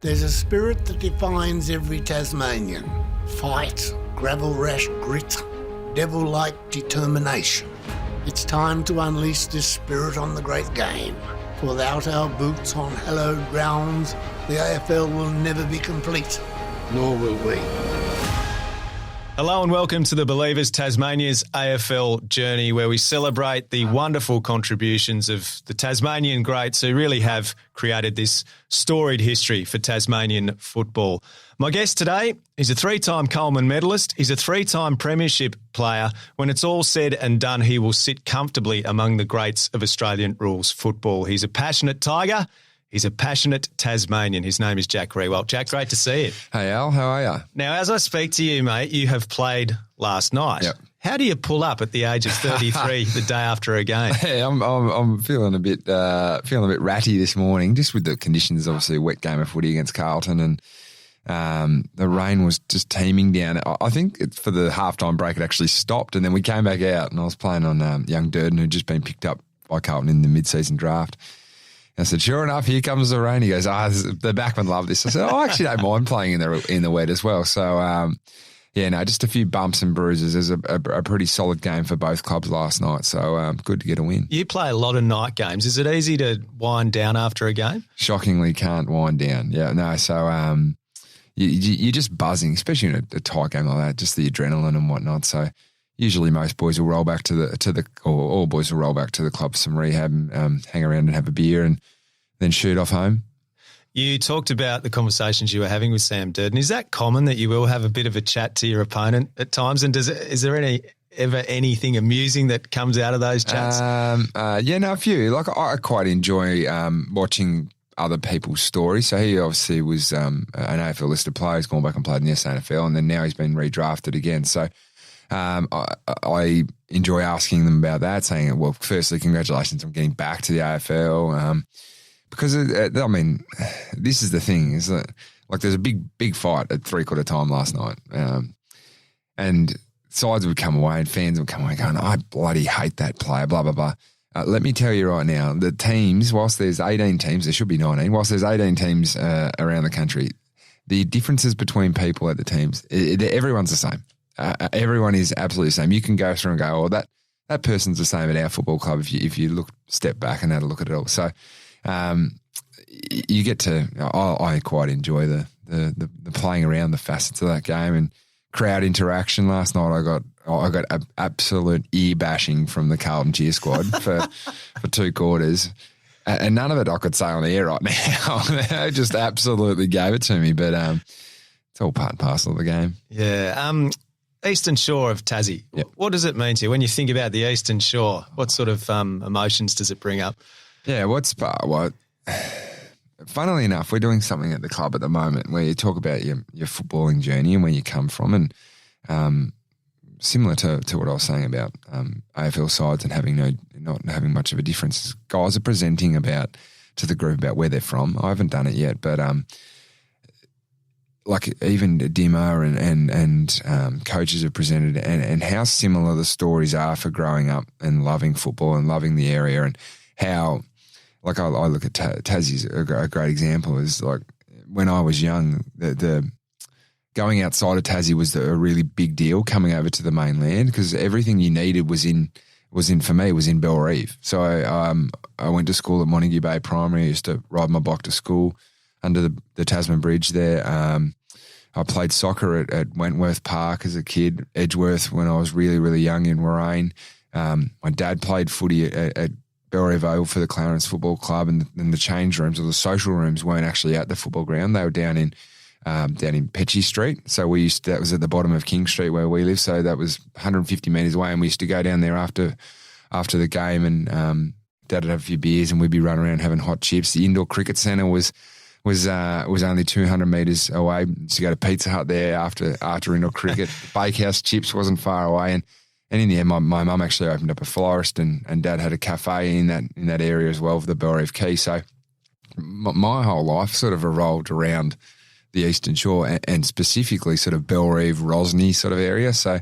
There's a spirit that defines every Tasmanian. Fight, gravel rash grit, devil-like determination. It's time to unleash this spirit on the great game. Without our boots on hallowed grounds, the AFL will never be complete, nor will we. Hello and welcome to the Believers Tasmania's AFL journey, where we celebrate the wonderful contributions of the Tasmanian greats who really have created this storied history for Tasmanian football. My guest today is a three-time Coleman medalist. He's a three-time premiership player. When it's all said and done, he will sit comfortably among the greats of Australian rules football. He's a passionate Tiger. He's a passionate Tasmanian. His name is Jack Riewoldt. Jack, great to see you. Hey, Al, how are you? Now, as I speak to you, mate, you have played last night. Yep. How do you pull up at the age of 33 the day after a game? Hey, I'm feeling a bit ratty this morning, just with the conditions. Obviously, a wet game of footy against Carlton, and the rain was just teeming down. I think for the halftime break, it actually stopped, and then we came back out, and I was playing on young Durden, who'd just been picked up by Carlton in the mid-season draft. I said, sure enough, here comes the rain. He goes, the backmen love this. I said, I actually don't mind playing in the wet as well. So, just a few bumps and bruises. It was a pretty solid game for both clubs last night. So, good to get a win. You play a lot of night games. Is it easy to wind down after a game? Shockingly can't wind down. Yeah, no. So, you're just buzzing, especially in a tight game like that, just the adrenaline and whatnot. So, usually most boys will roll back all boys will roll back to the club for some rehab, hang around and have a beer and then shoot off home. You talked about the conversations you were having with Sam Durden. Is that common that you will have a bit of a chat to your opponent at times? And is there ever anything amusing that comes out of those chats? A few. Like I quite enjoy watching other people's stories. So he obviously was an AFL listed player. He's gone back and played in the SANFL, and then now he's been redrafted again. So I enjoy asking them about that, saying, well, firstly, congratulations on getting back to the AFL. Because, this is the thing, is that, like, there's a big fight at three-quarter time last night. And sides would come away and fans would come away going, I bloody hate that player, blah, blah, blah. Let me tell you right now, the teams, whilst there's 18 teams, there should be 19, whilst there's 18 teams around the country, the differences between people at the teams, everyone's the same. Everyone is absolutely the same. You can go through and go, well, that person's the same at our football club if you step back and have a look at it all. So you get to, I quite enjoy the playing around the facets of that game and crowd interaction. Last night I got an absolute ear bashing from the Carlton cheer squad for 2 quarters. And none of it I could say on the air right now. They just absolutely gave it to me. But it's all part and parcel of the game. Yeah. Eastern Shore of Tassie. Yep. What does it mean to you when you think about the Eastern Shore? What sort of emotions does it bring up? Yeah, funnily enough, we're doing something at the club at the moment where you talk about your footballing journey and where you come from, and similar to what I was saying about AFL sides and not having much of a difference. Guys are presenting to the group about where they're from. I haven't done it yet, but like even Dimmer and coaches have presented and how similar the stories are for growing up and loving football and loving the area, and how, like I look at Tassie's a great example is, like, when I was young, the going outside of Tassie was a really big deal, coming over to the mainland, because everything you needed was in Bellerive. So I went to school at Montague Bay Primary. I used to ride my bike to school under the Tasman Bridge there. I played soccer at Wentworth Park as a kid, Edgeworth when I was really, really young in Warrane. My dad played footy at Bellerive Oval for the Clarence Football Club, and the change rooms or the social rooms weren't actually at the football ground. They were down in Petchy Street. So that was at the bottom of King Street where we live. So that was 150 metres away, and we used to go down there after the game, and Dad would have a few beers and we'd be running around having hot chips. The indoor cricket centre was only 200 metres away. Used to go to Pizza Hut there after indoor cricket. Bakehouse Chips wasn't far away, and in the end, my mum actually opened up a florist, and Dad had a cafe in that area as well for the Bellerive Quay. So my whole life sort of revolved around the Eastern Shore and specifically sort of Bellerive, Rosny sort of area. So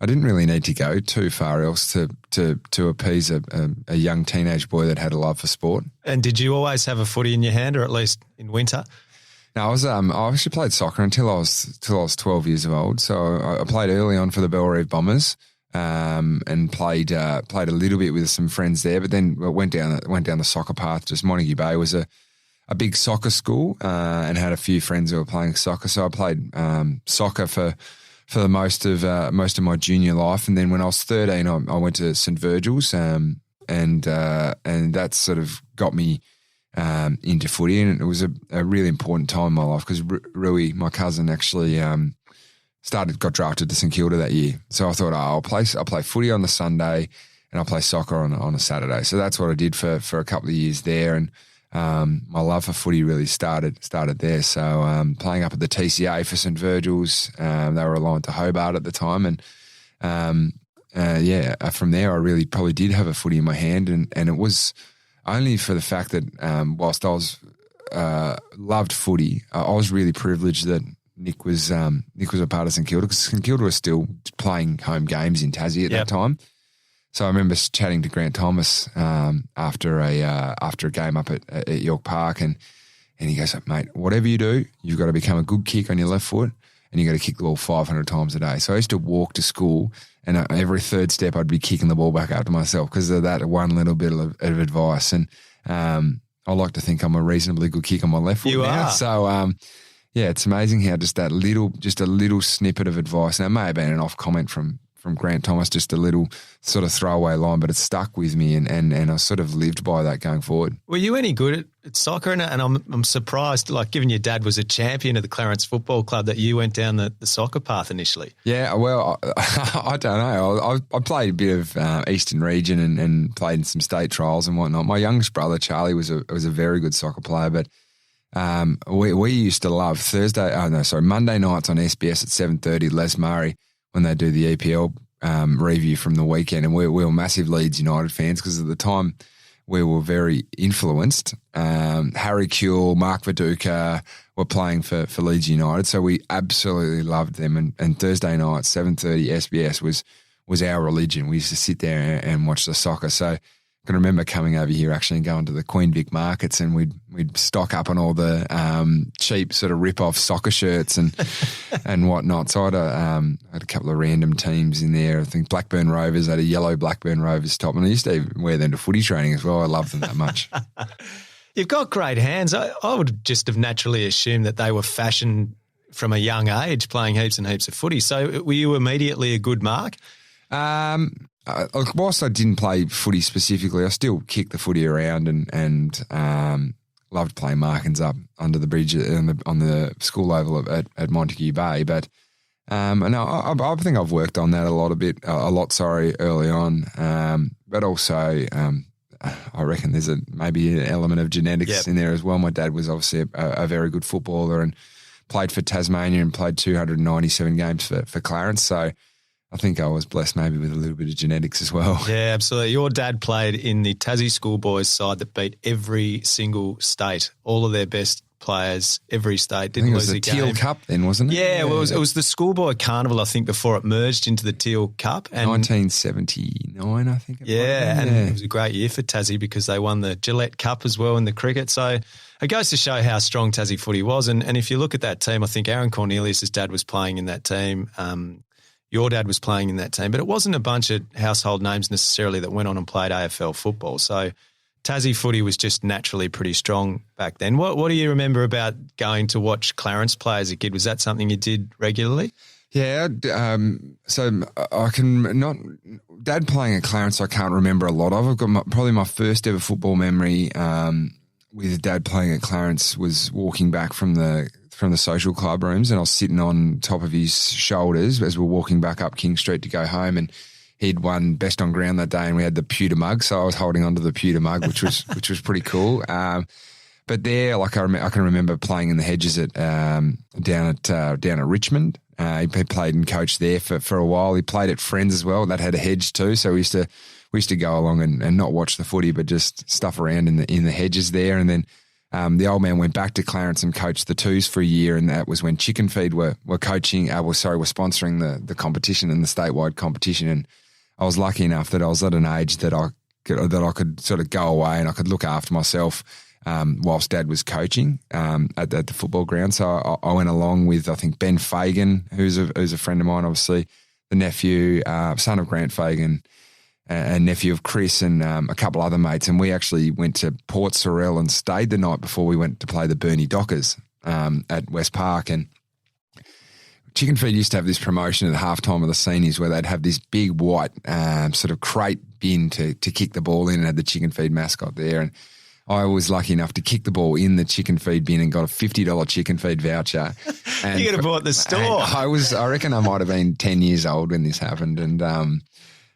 I didn't really need to go too far else to appease a young teenage boy that had a love for sport. And did you always have a footy in your hand, or at least in winter? No, I actually played soccer until I was 12 years old. So I played early on for the Bellerive Bombers, and played a little bit with some friends there. But then went down the soccer path. Just Montague Bay was a big soccer school, and had a few friends who were playing soccer. So I played soccer for the most of my junior life. And then when I was 13, I went to St Virgil's, and that sort of got me into footy, and it was a really important time in my life because Rui, my cousin, actually got drafted to St Kilda that year. So I thought, I'll play footy on the Sunday and I'll play soccer on a Saturday. So that's what I did for a couple of years there, and my love for footy really started there. So playing up at the TCA for St Virgil's, they were aligned to Hobart at the time, and from there I really probably did have a footy in my hand, and it was only for the fact that whilst I was loved footy, I was really privileged that Nick was a part of St Kilda, because St Kilda was still playing home games in Tassie at that time. So I remember chatting to Grant Thomas after a game up at York Park, and he goes, "Mate, whatever you do, you've got to become a good kick on your left foot, and you've got to kick the ball 500 times a day." So I used to walk to school, and every third step I'd be kicking the ball back up to myself because of that one little bit of advice. And I like to think I'm a reasonably good kick on my left foot You now. are. So it's amazing how just a little snippet of advice. Now it may have been an off comment from Grant Thomas, just a little sort of throwaway line, but it stuck with me, and I sort of lived by that going forward. Were you any good at soccer? And I'm surprised, like, given your dad was a champion of the Clarence Football Club, that you went down the soccer path initially. Yeah, well, I don't know. I played a bit of Eastern Region and played in some state trials and whatnot. My youngest brother, Charlie, was a very good soccer player, but we used to love Monday nights on SBS at 7:30, Les Murray, when they do the EPL review from the weekend, and we were massive Leeds United fans because at the time we were very influenced. Harry Kewell, Mark Viduka were playing for Leeds United, so we absolutely loved them. And Thursday night, 7:30 SBS was our religion. We used to sit there and watch the soccer. So I can remember coming over here actually and going to the Queen Vic markets, and we'd stock up on all the cheap sort of rip-off soccer shirts and whatnot. So I had a couple of random teams in there. I think Blackburn Rovers had a yellow Blackburn Rovers top, and I used to wear them to footy training as well. I loved them that much. You've got great hands. I would just have naturally assumed that they were fashioned from a young age, playing heaps and heaps of footy. So were you immediately a good mark? Whilst I didn't play footy specifically, I still kicked the footy around and loved playing markings up under the bridge on the school oval at Montague Bay. But I think I've worked on that a lot early on. But also, I reckon there's maybe an element of genetics in there as well. My dad was obviously a very good footballer and played for Tasmania and played 297 games for Clarence. So I think I was blessed maybe with a little bit of genetics as well. Yeah, absolutely. Your dad played in the Tassie schoolboys side that beat every single state, all of their best players, every state. Didn't lose a game. Teal Cup then, wasn't it? Yeah, well, it was the schoolboy carnival, I think, before it merged into the Teal Cup. And 1979, I think. It was a great year for Tassie because they won the Gillette Cup as well in the cricket. So it goes to show how strong Tassie footy was. And if you look at that team, I think Aaron Cornelius' dad was playing in that team. Your dad was playing in that team, but it wasn't a bunch of household names necessarily that went on and played AFL football. So Tassie footy was just naturally pretty strong back then. What do you remember about going to watch Clarence play as a kid? Was that something you did regularly? Yeah, so I can not Dad playing at Clarence. I can't remember a lot of. I've got probably my first ever football memory with Dad playing at Clarence was walking back from the social club rooms, and I was sitting on top of his shoulders as we're walking back up King Street to go home, and he'd won best on ground that day, and we had the pewter mug, so I was holding onto the pewter mug, which was pretty cool. But there, like I can remember playing in the hedges down at Richmond. He played and coached there for a while. He played at Friends as well. That had a hedge too, so we used to go along and not watch the footy, but just stuff around in the hedges there, and then. The old man went back to Clarence and coached the twos for a year, and that was when Chicken Feed were coaching. Were sponsoring the competition and the statewide competition. And I was lucky enough that I was at an age that I could sort of go away and I could look after myself whilst Dad was coaching at the football ground. So I went along with, I think, Ben Fagan, who's a friend of mine, obviously, the nephew, son of Grant Fagan, and nephew of Chris, and a couple other mates. And we actually went to Port Sorell and stayed the night before we went to play the Burnie Dockers at West Park. And Chicken Feed used to have this promotion at halftime of the seniors where they'd have this big white sort of crate bin to kick the ball in, and had the Chicken Feed mascot there. And I was lucky enough to kick the ball in the Chicken Feed bin and got a $50 Chicken Feed voucher. And you could have bought the store. I reckon I might have been 10 years old when this happened. And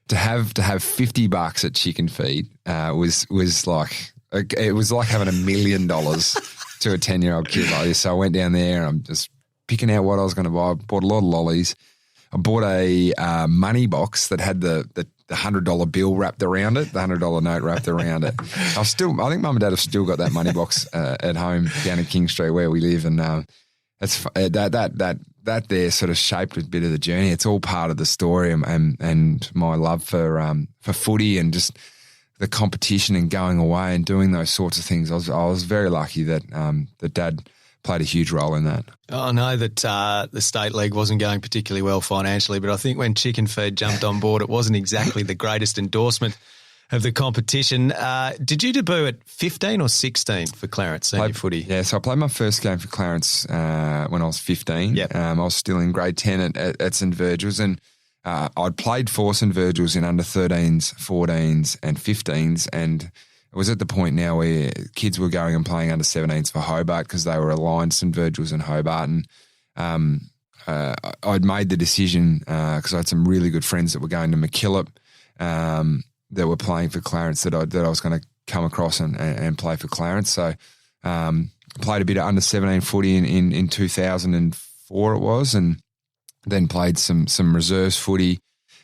to have $50 at Chicken Feed was like, it was like having $1 million to a 10-year-old kid like this. So I went down there and I'm just picking out what I was going to buy. I bought a lot of lollies. I bought a money box that had the $100 bill wrapped around it, the $100 note wrapped around it. I think Mum and Dad have still got that money box at home down at King Street where we live, and that there sort of shaped a bit of the journey. It's all part of the story, and my love for footy and just the competition and going away and doing those sorts of things. I was very lucky that Dad played a huge role in that. I know that the state league wasn't going particularly well financially, but I think when Chicken Feed jumped on board, it wasn't exactly the greatest endorsement of the competition. Did you debut at 15 or 16 for Clarence senior footy? Yeah, so I played my first game for Clarence when I was 15. Yep. I was still in grade 10 at St Virgil's, and I'd played for St Virgil's in under 13s, 14s and 15s, and it was at the point now where kids were going and playing under 17s for Hobart because they were aligned, St Virgil's and Hobart. And I'd made the decision because I had some really good friends that were going to MacKillop that were playing for Clarence that I was going to come across and play for Clarence. So I played a bit of under 17 footy in 2004 it was, and then played some reserves footy.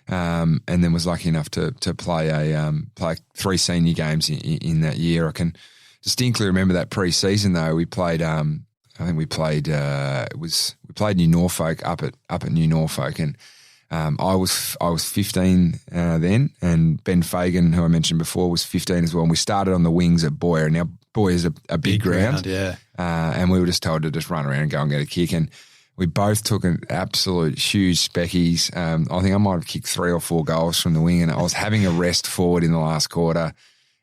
And then was lucky enough to play play 3 senior games in that year. I can distinctly remember that pre-season though. We played we played New Norfolk up at New Norfolk, and I was 15 then, and Ben Fagan, who I mentioned before, was 15 as well. And we started on the wings at Boyer. Now Boyer is a big ground, yeah. And we were just told to just run around and go and get a kick, and we both took an absolute huge speckies. I think I might have kicked 3 or 4 goals from the wing, and I was having a rest forward in the last quarter.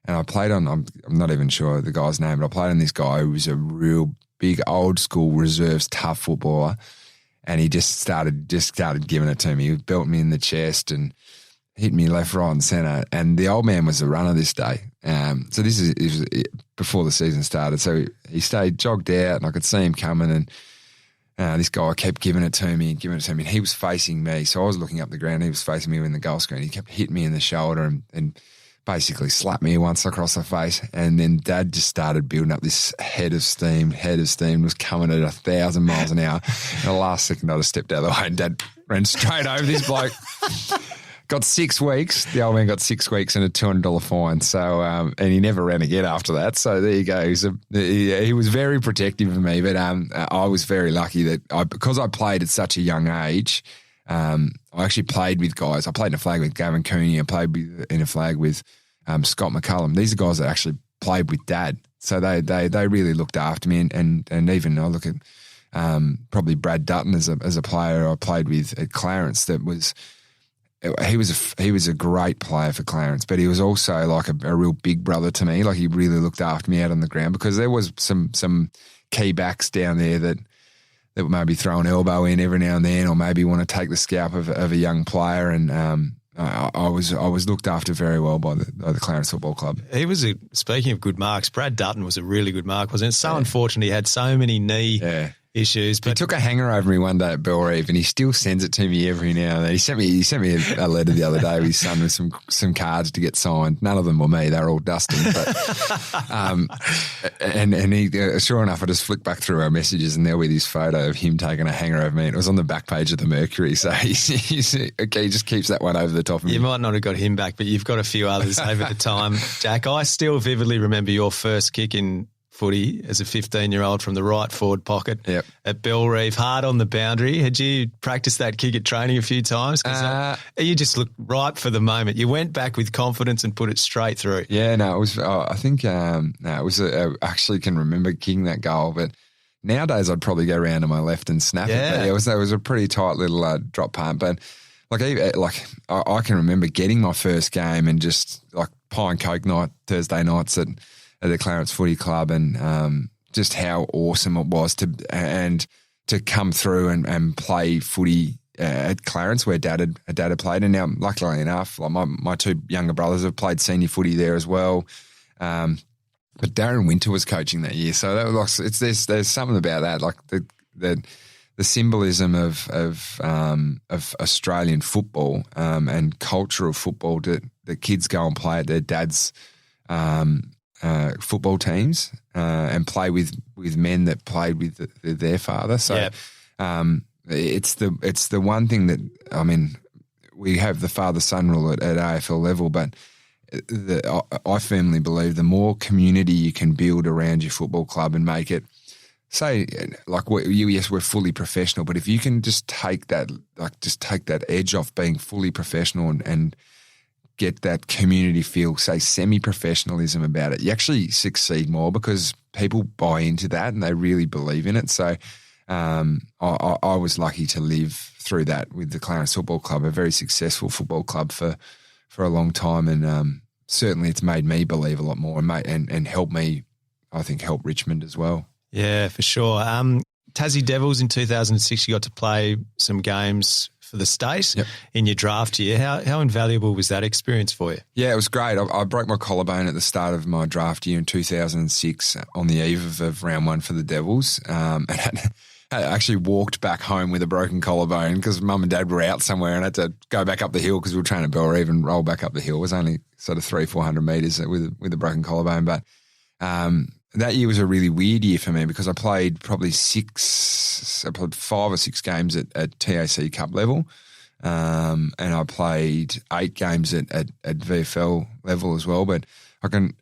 And I played on, I'm not even sure the guy's name, but I played on this guy who was a real big old school reserves tough footballer. And he just started giving it to me. He built me in the chest and hit me left, right and centre. And the old man was the runner this day. So this is before the season started. So he jogged out, and I could see him coming, and this guy kept giving it to me, and he was facing me. So I was looking up the ground. He was facing me in the goal screen. He kept hitting me in the shoulder and basically slapped me once across the face. And then Dad just started building up this head of steam, was coming at 1,000 miles an hour. And the last second I just stepped out of the way, and Dad ran straight over this bloke. Got 6 weeks. The old man got 6 weeks and a $200 fine. So, and he never ran again after that. So there you go. He was very protective of me, but I was very lucky that because I played at such a young age, I actually played with guys. I played in a flag with Gavin Cooney. I played in a flag with Scott McCullum. These are guys that actually played with Dad. So they really looked after me, and even I look at probably Brad Dutton as a player I played with at Clarence. He was a great player for Clarence, but he was also like a real big brother to me. Like he really looked after me out on the ground, because there was some key backs down there that would maybe throw an elbow in every now and then, or maybe want to take the scalp of a young player. And I was looked after very well by the Clarence Football Club. He was speaking of good marks, Brad Dutton was a really good mark, wasn't it? So unfortunate he had so many knee issues. But he took a hanger over me one day at Bellreeve, and he still sends it to me every now and then. He sent me a letter the other day with his son with some cards to get signed. None of them were me; they were all Dustin. But and he sure enough, I just flicked back through our messages, and there was this photo of him taking a hanger over me. And it was on the back page of the Mercury. So he just keeps that one over the top of me. You might not have got him back, but you've got a few others over the time, Jack. I still vividly remember your first kick in footy as a 15-year-old from the right forward pocket Yep. at Bellreeve, hard on the boundary. Had you practiced that kick at training a few times? 'Cause you just looked ripe for the moment. You went back with confidence and put it straight through. Yeah, no, it was. I think it was. I actually can remember kicking that goal, but nowadays I'd probably go around to my left and snap it. But it was a pretty tight little drop punt. But I can remember getting my first game and just like pie and coke night Thursday nights at the Clarence Footy Club, and just how awesome it was to come through and play footy at Clarence where Dad had played. And now, luckily enough, like my two younger brothers have played senior footy there as well. But Darren Winter was coaching that year, so that was like, there's something about that, like the symbolism of Australian football and culture of football that kids go and play at their dad's football teams and play with men that played with their father. So it's the one thing that, I mean, we have the father-son rule at AFL level, but I firmly believe the more community you can build around your football club and make it, say, like yes, we're fully professional, but if you can just take that edge off being fully professional and get that community feel, say, semi-professionalism about it, you actually succeed more because people buy into that and they really believe in it. So I was lucky to live through that with the Clarence Football Club, a very successful football club for a long time, and certainly it's made me believe a lot more and helped me, I think, help Richmond as well. Yeah, for sure. Tassie Devils in 2006, you got to play some games for the state in your draft year. How invaluable was that experience for you? Yeah, it was great. I broke my collarbone at the start of my draft year in 2006 on the eve of round one for the Devils. And I actually walked back home with a broken collarbone because Mum and Dad were out somewhere and I had to go back up the hill because we were training at Bellreeve and roll back up the hill. It was only sort of 300-400 metres with a broken collarbone. But that year was a really weird year for me because I played probably 5 or 6 games at TAC Cup level, and I played 8 games at VFL level as well. But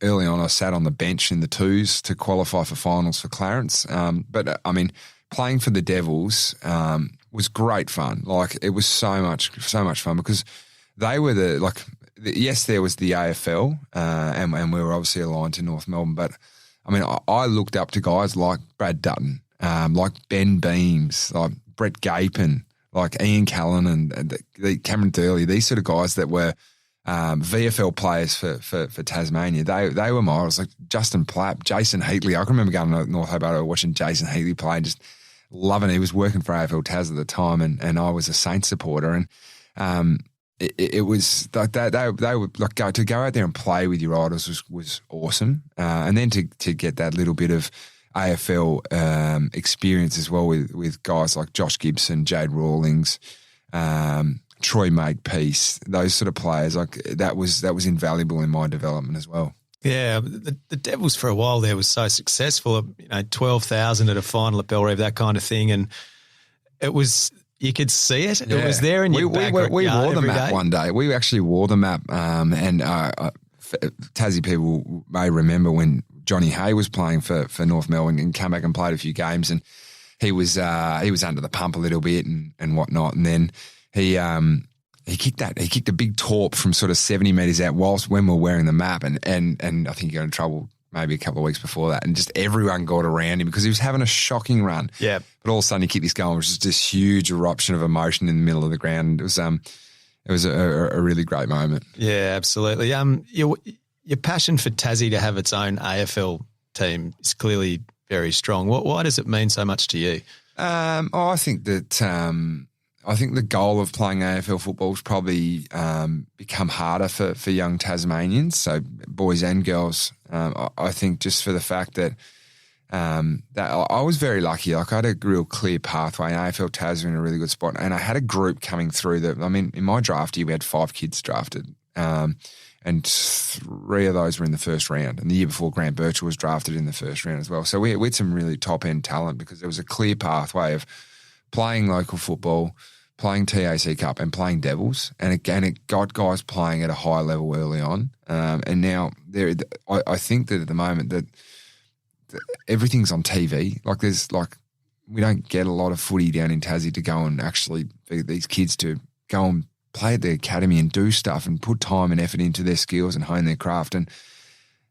early on I sat on the bench in the twos to qualify for finals for Clarence. But I mean, playing for the Devils was great fun. Like, it was so much fun because they were yes, there was the AFL, and we were obviously aligned to North Melbourne, but I mean, I looked up to guys like Brad Dutton, like Ben Beams, like Brett Gapin, like Ian Callan and Cameron Durley, these sort of guys that were VFL players for Tasmania. They were my idols, like Justin Plapp, Jason Heatley. I can remember going to North Hobart watching Jason Heatley play and just loving it. He was working for AFL Tas at the time, and I was a Saints supporter. And it was like that. They would like to go out there and play with your idols was awesome. And then to get that little bit of AFL experience as well with guys like Josh Gibson, Jade Rawlings, Troy Makepeace, those sort of players, like that was invaluable in my development as well. Yeah, the Devils for a while there was so successful, 12,000 at a final at Bellreeve, that kind of thing, and it was, you could see it. Yeah. It was there in your back. We wore the map one day. We actually wore the map, and Tassie people may remember when Johnny Hay was playing for North Melbourne and came back and played a few games, and he was under the pump a little bit and whatnot, and then he kicked a big torp from sort of 70 metres out when we were wearing the map, and I think he got in trouble maybe a couple of weeks before that, and just everyone got around him because he was having a shocking run. Yeah. But all of a sudden he kicked this goal, which was just this huge eruption of emotion in the middle of the ground. It was a really great moment. Yeah, absolutely. Your passion for Tassie to have its own AFL team is clearly very strong. Why does it mean so much to you? I think that I think the goal of playing AFL football has probably become harder for young Tasmanians, so boys and girls. I think just for the fact that I was very lucky. Like, I had a real clear pathway. AFL Tas were in a really good spot, and I had a group coming through that. I mean, in my draft year, we had 5 kids drafted, and 3 of those were in the first round. And the year before, Grant Birchall was drafted in the first round as well. So we had some really top end talent because there was a clear pathway of playing local football, playing TAC Cup and playing Devils, and it got guys playing at a high level early on. And now I think that at the moment that everything's on TV. Like we don't get a lot of footy down in Tassie to go and actually for these kids to go and play at the academy and do stuff and put time and effort into their skills and hone their craft. And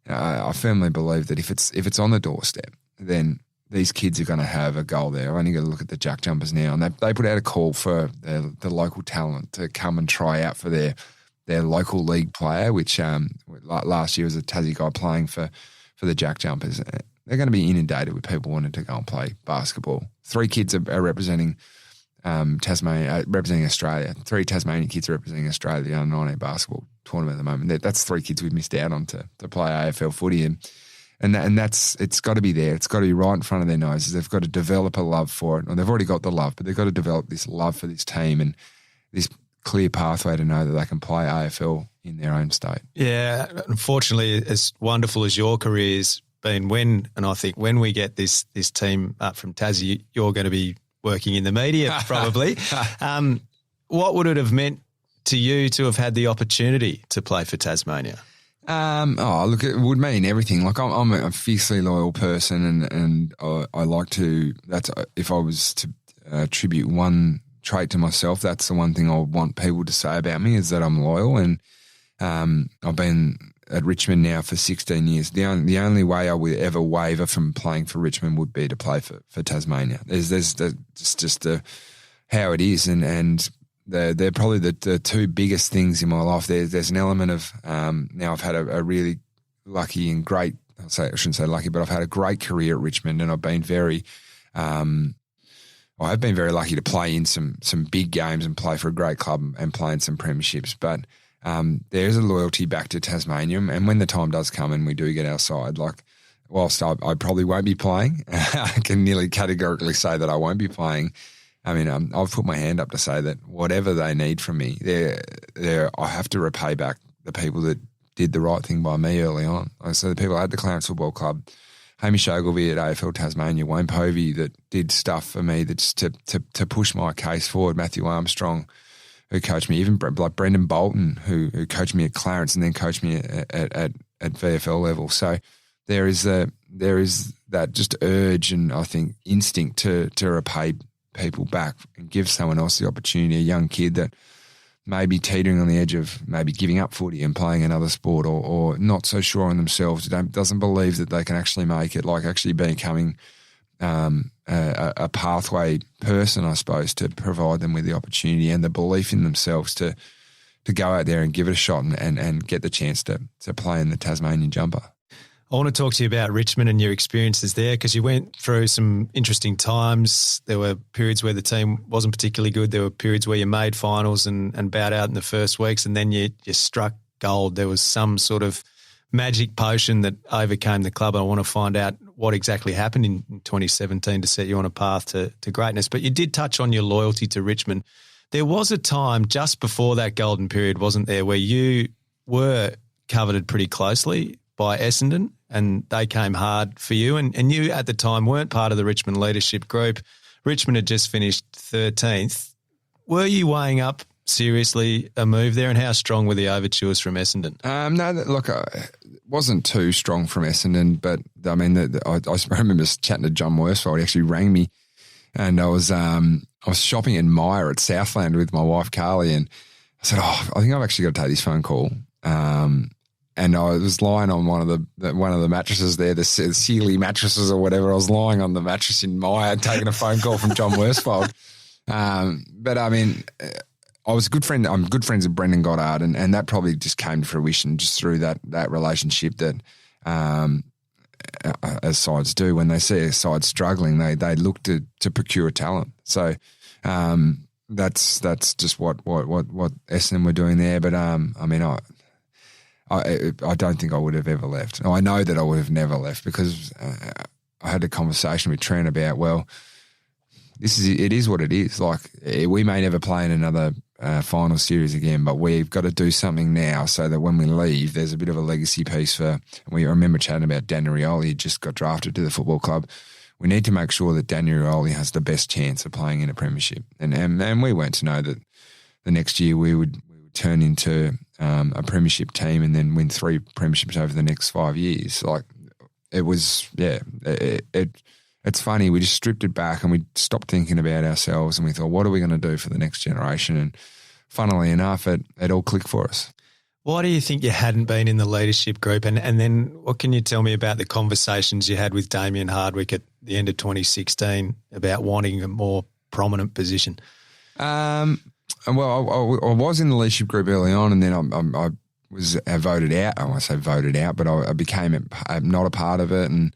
I firmly believe that if it's on the doorstep, then these kids are going to have a goal there. I've only got to look at the Jack Jumpers now, and they put out a call for the local talent to come and try out for their local league player, which last year was a Tassie guy playing for the Jack Jumpers. They're going to be inundated with people wanting to go and play basketball. 3 kids are representing Tasmania, representing Australia. 3 Tasmanian kids are representing Australia, the under-19 basketball tournament at the moment. That's 3 kids we've missed out on to play AFL footy, and that's it's got to be there. It's got to be right in front of their noses. They've got to develop a love for it. Or they've already got the love, but they've got to develop this love for this team and this clear pathway to know that they can play AFL in their own state. Yeah, unfortunately, as wonderful as your career's been, I think when we get this team up from Tassie, you're going to be working in the media probably. What would it have meant to you to have had the opportunity to play for Tasmania? Look, it would mean everything. Like I'm a fiercely loyal person, and I like to. That's if I was to attribute one trait to myself, that's the one thing I want people to say about me is that I'm loyal. And I've been at Richmond now for 16 years. The only way I would ever waver from playing for Richmond would be to play for Tasmania. There's just how it is, and they're probably the 2 biggest things in my life. There's an element of now I've had a really lucky and great. I shouldn't say lucky, but I've had a great career at Richmond, and I've been very. I've been very lucky to play in some big games and play for a great club and play in some premierships, but. There's a loyalty back to Tasmania, and when the time does come and we do get our side, like whilst I probably won't be playing, I can nearly categorically say that I won't be playing. I mean, I've put my hand up to say that whatever they need from me, I have to repay back the people that did the right thing by me early on. So the people at the Clarence Football Club, Hamish Ogilvie at AFL Tasmania, Wayne Povey that did stuff for me that's to push my case forward, Matthew Armstrong, who coached me, even like Brendan Bolton, who coached me at Clarence and then coached me at VFL level. So there is that just urge and I think instinct to repay people back and give someone else the opportunity, a young kid that may be teetering on the edge of maybe giving up footy and playing another sport or not so sure on themselves, doesn't believe that they can actually make it, like actually becoming a pathway person, I suppose, to provide them with the opportunity and the belief in themselves to go out there and give it a shot and get the chance to play in the Tasmanian jumper. I want to talk to you about Richmond and your experiences there because you went through some interesting times. There were periods where the team wasn't particularly good. There were periods where you made finals and bowed out in the first weeks, and then you struck gold. There was some sort of magic potion that overcame the club. I want to find out what exactly happened in 2017 to set you on a path to greatness. But you did touch on your loyalty to Richmond. There was a time just before that golden period, wasn't there, where you were coveted pretty closely by Essendon and they came hard for you. And you at the time weren't part of the Richmond leadership group. Richmond had just finished 13th. Were you weighing up seriously a move there, and how strong were the overtures from Essendon? No, look, it wasn't too strong from Essendon, but I mean, I remember chatting to John Worsfold. He actually rang me, and I was shopping in Myer at Southland with my wife Carly, and I said, I think I've actually got to take this phone call. And I was lying on one of the mattresses there, the Sealy mattresses or whatever. I was lying on the mattress in Myer, taking a phone call from John Worsfold. But I mean, I was a good friend. I'm good friends with Brendan Goddard, and that probably just came to fruition just through that relationship that, as sides do, when they see a side struggling, they look to procure talent. So that's just what Essendon were doing there. But I mean, I don't think I would have ever left. I know that I would have never left because I had a conversation with Trent about, well, it is what it is. Like, we may never play in another final series again, but we've got to do something now so that when we leave, there's a bit of a legacy piece for. I remember chatting about Daniel Riewoldt. He just got drafted to the football club. We need to make sure that Daniel Riewoldt has the best chance of playing in a premiership, and we weren't to know that the next year we would turn into a premiership team and then win 3 premierships over the next 5 years. Like, it was, it's funny. We just stripped it back and we stopped thinking about ourselves and we thought, what are we going to do for the next generation? And funnily enough, it all clicked for us. Why do you think you hadn't been in the leadership group? And then what can you tell me about the conversations you had with Damien Hardwick at the end of 2016 about wanting a more prominent position? Well, I was in the leadership group early on, and then I was voted out. I won't say voted out, but I became not a part of it. And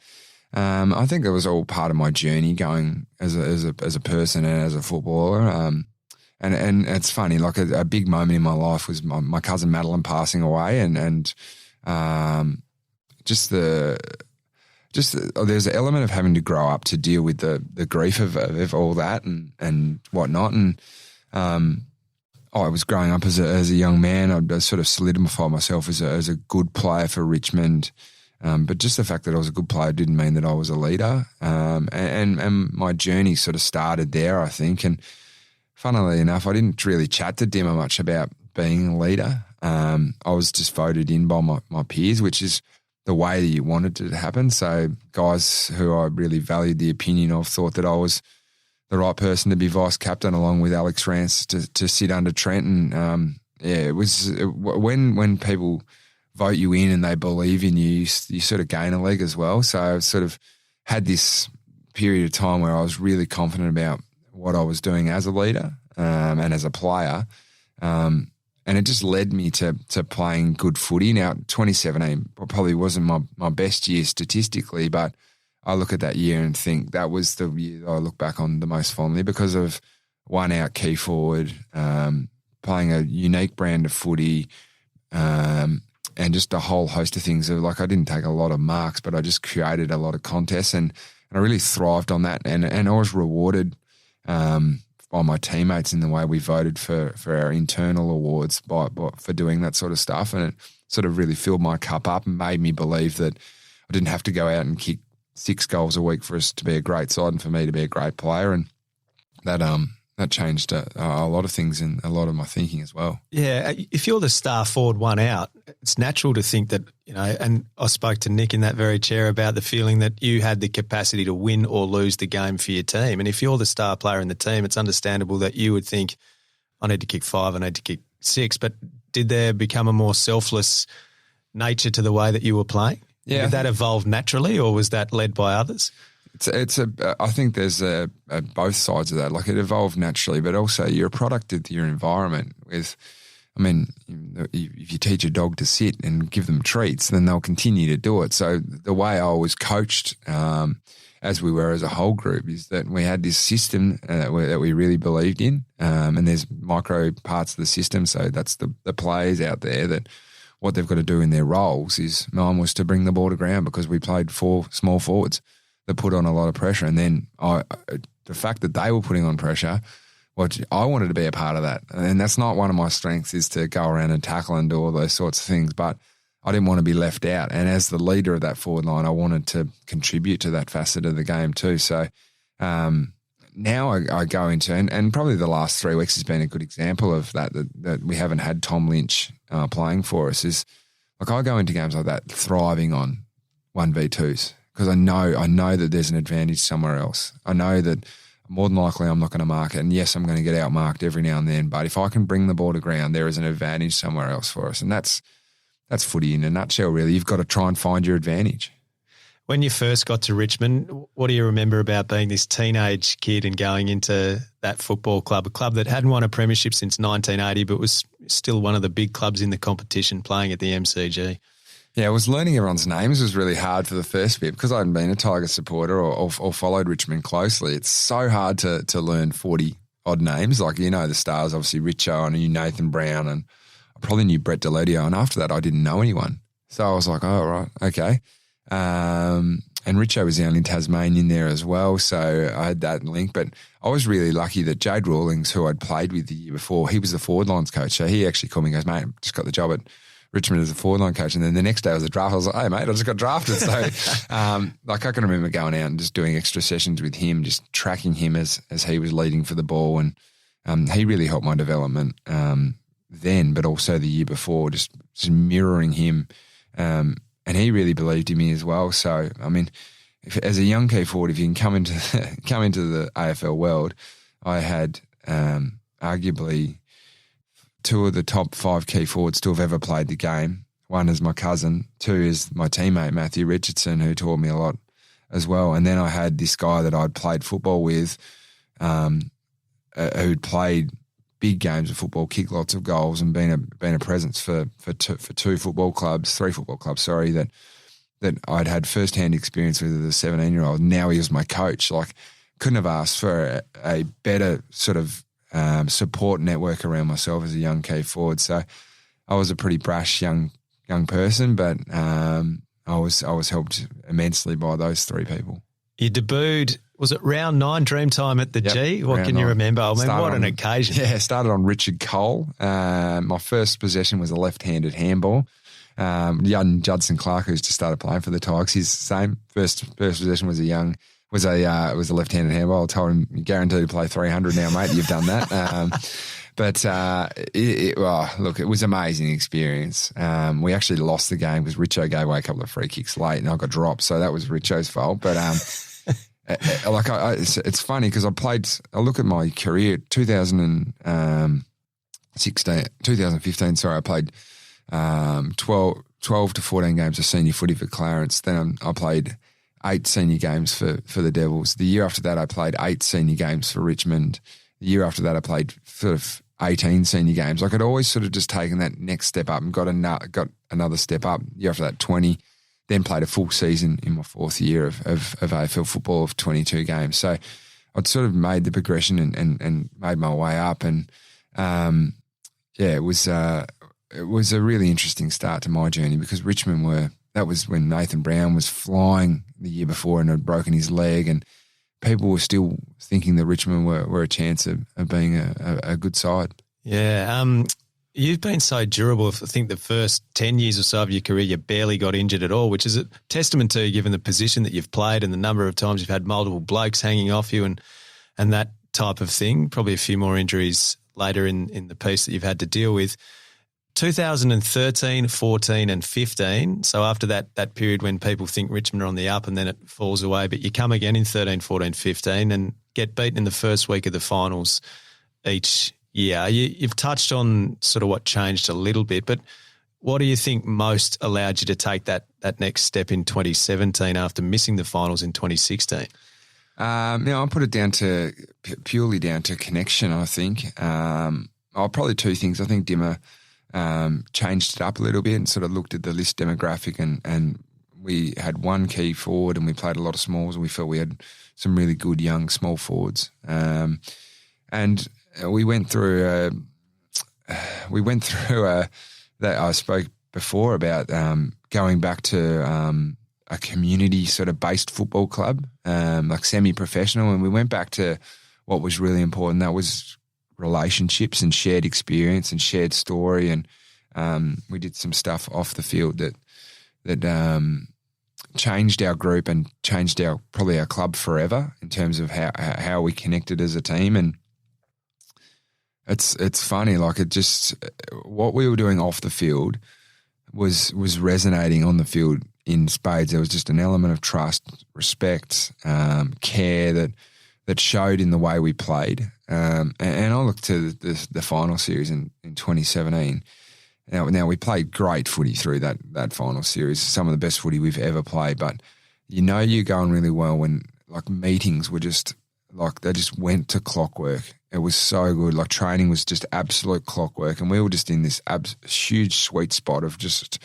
I think it was all part of my journey going as a person and as a footballer. And it's funny, like a big moment in my life was my cousin Madeline passing away, and there's an element of having to grow up to deal with the grief of all that and whatnot. And I was growing up as a young man. I sort of solidified myself as a good player for Richmond. But just the fact that I was a good player didn't mean that I was a leader. And my journey sort of started there, I think. And funnily enough, I didn't really chat to Dimmer much about being a leader. I was just voted in by my peers, which is the way that you wanted it to happen. So guys who I really valued the opinion of thought that I was the right person to be vice captain, along with Alex Rance to sit under Trent. And it was when people vote you in and they believe in you, you sort of gain a leg as well. So I sort of had this period of time where I was really confident about what I was doing as a leader and as a player. And it just led me to playing good footy. Now, 2017 probably wasn't my best year statistically, but I look at that year and think that was the year I look back on the most fondly because of one out key forward, playing a unique brand of footy, and just a whole host of things. Like I didn't take a lot of marks, but I just created a lot of contests and I really thrived on that. And I was rewarded by my teammates in the way we voted for our internal awards for doing that sort of stuff. And it sort of really filled my cup up and made me believe that I didn't have to go out and kick 6 goals a week for us to be a great side and for me to be a great player. And that changed a lot of things in a lot of my thinking as well. Yeah, if you're the star forward one out, it's natural to think that, and I spoke to Nick in that very chair about the feeling that you had the capacity to win or lose the game for your team. And if you're the star player in the team, it's understandable that you would think, I need to kick 5, I need to kick 6. But did there become a more selfless nature to the way that you were playing? Yeah. Did that evolve naturally or was that led by others? I think there's both sides of that. Like it evolved naturally, but also you're a product of your environment. If you teach a dog to sit and give them treats, then they'll continue to do it. So the way I was coached, as we were as a whole group, is that we had this system that we really believed in, and there's micro parts of the system. So that's the players out there that what they've got to do in their roles is mine was to bring the ball to ground because we played 4 small forwards that put on a lot of pressure. And then the fact that they were putting on pressure, I wanted to be a part of that. And that's not one of my strengths is to go around and tackle and do all those sorts of things. But I didn't want to be left out. And as the leader of that forward line, I wanted to contribute to that facet of the game too. So now I go into, and probably the last 3 weeks has been a good example of that we haven't had Tom Lynch playing for us, is like I go into games like that thriving on 1v2s. Because I know that there's an advantage somewhere else. I know that more than likely I'm not going to mark it. And yes, I'm going to get outmarked every now and then. But if I can bring the ball to ground, there is an advantage somewhere else for us. And that's footy in a nutshell, really. You've got to try and find your advantage. When you first got to Richmond, what do you remember about being this teenage kid and going into that football club, a club that hadn't won a premiership since 1980 but was still one of the big clubs in the competition playing at the MCG? Yeah, I was learning everyone's names was really hard for the first bit because I hadn't been a Tiger supporter or followed Richmond closely. It's so hard to learn 40-odd names. Like, the stars, obviously Richo, and I knew Nathan Brown, and I probably knew Brett Deledio, and after that I didn't know anyone. So I was like, oh, right, okay. And Richo was the only Tasmanian there as well, so I had that link. But I was really lucky that Jade Rawlings, who I'd played with the year before, he was the forward lines coach. So he actually called me and goes, mate, I just got the job at Richmond as a forward line coach. And then the next day I was at draft. I was like, hey, mate, I just got drafted. So I can remember going out and just doing extra sessions with him, just tracking him as he was leading for the ball. And he really helped my development then, but also the year before, just mirroring him. And he really believed in me as well. So, I mean, as a young key forward, if you can come into the AFL world, I had arguably two of the top 5 key forwards to have ever played the game. One is my cousin, 2 is my teammate, Matthew Richardson, who taught me a lot as well. And then I had this guy that I'd played football with who'd played big games of football, kicked lots of goals and been a presence for 3 football clubs, that I'd had first-hand experience with as a 17-year-old. Now he was my coach. Like, couldn't have asked for a better sort of support network around myself as a young key forward. So I was a pretty brash young person, but I was helped immensely by those 3 people. You debuted, was it round 9 Dreamtime at the G? What can you remember? I mean, what an occasion. Yeah, started on Richard Cole. My first possession was a left-handed handball. Judson Clark, who's just started playing for the Tigers, his same first possession was a left-handed handball. I told him, "You're guaranteed to play 300 now, mate. You've done that." Look, it was an amazing experience. We actually lost the game because Richo gave away a couple of free kicks late, and I got dropped, so that was Richo's fault. But it's funny because I look at my career, 2015. Sorry, I played 12 to 14 games of senior footy for Clarence. Then I played 8 senior games for the Devils. The year after that, I played 8 senior games for Richmond. The year after that, I played sort of 18 senior games. Like, I'd always sort of just taken that next step up and got another step up. The year after that, 20. Then played a full season in my 4th year of AFL football of 22 games. So I'd sort of made the progression and made my way up. And it was a really interesting start to my journey because Richmond that was when Nathan Brown was flying the year before and had broken his leg, and people were still thinking that Richmond were a chance of being a good side. Yeah. You've been so durable. I think the first 10 years or so of your career, you barely got injured at all, which is a testament to you given the position that you've played and the number of times you've had multiple blokes hanging off you and that type of thing. Probably a few more injuries later in the piece that you've had to deal with. 2013, 14 and 15. So after that period when people think Richmond are on the up and then it falls away, but you come again in 13, 14, 15 and get beaten in the first week of the finals each year. You've touched on sort of what changed a little bit, but what do you think most allowed you to take that next step in 2017 after missing the finals in 2016? I'll put it purely down to connection, I think. Probably 2 things. I think Dimmer changed it up a little bit and sort of looked at the list demographic and we had 1 key forward and we played a lot of smalls and we felt we had some really good young small forwards. And we went through that I spoke before about going back to a community sort of based football club, like semi-professional, and we went back to what was really important. That was relationships and shared experience and shared story, and we did some stuff off the field that changed our group and changed probably our club forever in terms of how we connected as a team. And it's funny, like it just what we were doing off the field was resonating on the field in spades. There was just an element of trust, respect, care that showed in the way we played. And I look to the final series in 2017. Now we played great footy through that final series, some of the best footy we've ever played. But you're going really well when like meetings were just like they just went to clockwork. It was so good. Like training was just absolute clockwork, and we were just in this huge sweet spot of just